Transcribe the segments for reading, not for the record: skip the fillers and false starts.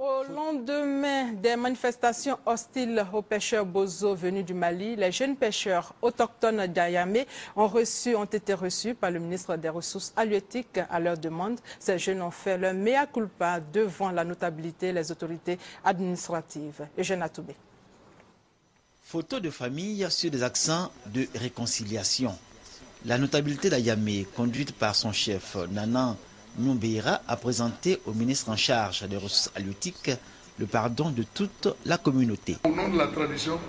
Au lendemain des manifestations hostiles aux pêcheurs bozo venus du Mali, les jeunes pêcheurs autochtones d'Ayamé ont été reçus par le ministre des Ressources halieutiques à leur demande. Ces jeunes ont fait leur mea culpa devant la notabilité et les autorités administratives. Eugène Atoubé. Photos de famille sur des accents de réconciliation. La notabilité d'Ayamé, conduite par son chef Nana Numbeira, a présenté au ministre en charge des ressources halieutiques le pardon de toute la communauté. Au nom de la tradition,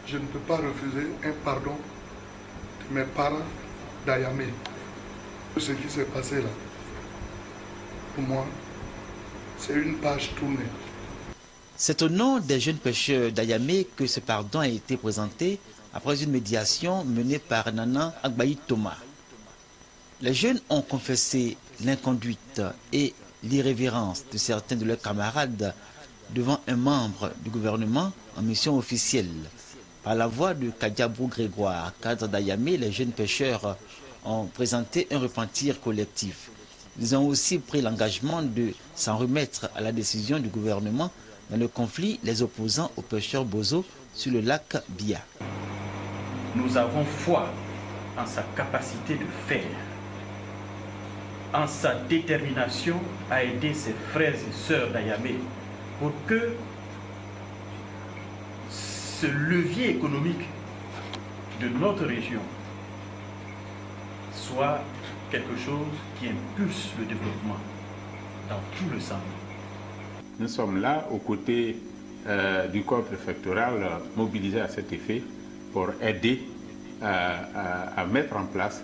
je ne peux pas refuser un pardon de mes parents d'Ayamé. Ce qui s'est passé là, pour moi, c'est une page tournée. C'est au nom des jeunes pêcheurs d'Ayamé que ce pardon a été présenté après une médiation menée par Nana Agbaï Thomas. Les jeunes ont confessé l'inconduite et l'irrévérence de certains de leurs camarades devant un membre du gouvernement en mission officielle. Par la voix de Kadiabou Grégoire, cadre d'Ayamé, les jeunes pêcheurs ont présenté un repentir collectif. Ils ont aussi pris l'engagement de s'en remettre à la décision du gouvernement dans le conflit les opposant aux pêcheurs bozo sur le lac Bia. Nous avons foi en sa capacité de faire, en sa détermination à aider ses frères et sœurs d'Ayamé pour que ce levier économique de notre région soit quelque chose qui impulse le développement dans tout le Sahel. Nous sommes là aux côtés du corps préfectoral mobilisé à cet effet pour aider à mettre en place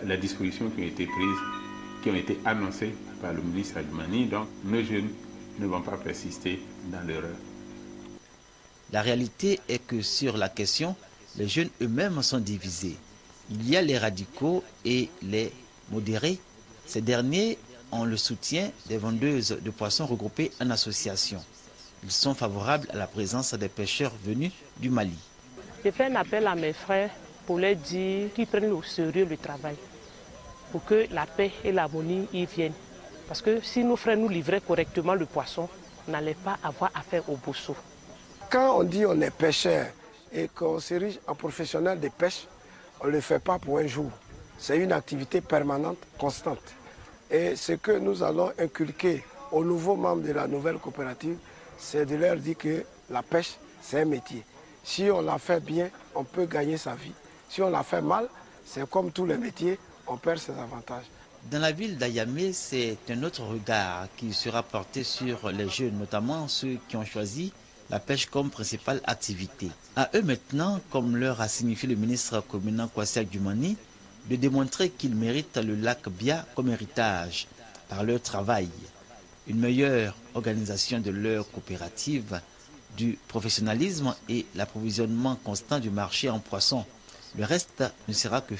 les dispositions qui ont été prises, qui ont été annoncées par le ministre Adjumani. Donc nos jeunes ne vont pas persister dans l'erreur. La réalité est que sur la question, les jeunes eux-mêmes sont divisés. Il y a les radicaux et les modérés. Ces derniers ont le soutien des vendeuses de poissons regroupées en association. Ils sont favorables à la présence des pêcheurs venus du Mali. Je fais un appel à mes frères pour leur dire qu'ils prennent au sérieux le travail, pour que la paix et l'harmonie y viennent. Parce que si nos frères nous livraient correctement le poisson, on n'allait pas avoir affaire au bosso. Quand on dit on est pêcheur et qu'on s'érige en professionnel de pêche, on ne le fait pas pour un jour. C'est une activité permanente, constante. Et ce que nous allons inculquer aux nouveaux membres de la nouvelle coopérative, c'est de leur dire que la pêche, c'est un métier. Si on la fait bien, on peut gagner sa vie. Si on la fait mal, c'est comme tous les métiers, on perd ses avantages. Dans la ville d'Ayamé, c'est un autre regard qui sera porté sur les jeunes, notamment ceux qui ont choisi la pêche comme principale activité. À eux maintenant, comme leur a signifié le ministre communal Kwasi Adjumani, de démontrer qu'ils méritent le lac Bia comme héritage par leur travail, une meilleure organisation de leur coopérative, du professionnalisme et l'approvisionnement constant du marché en poissons. Le reste ne sera que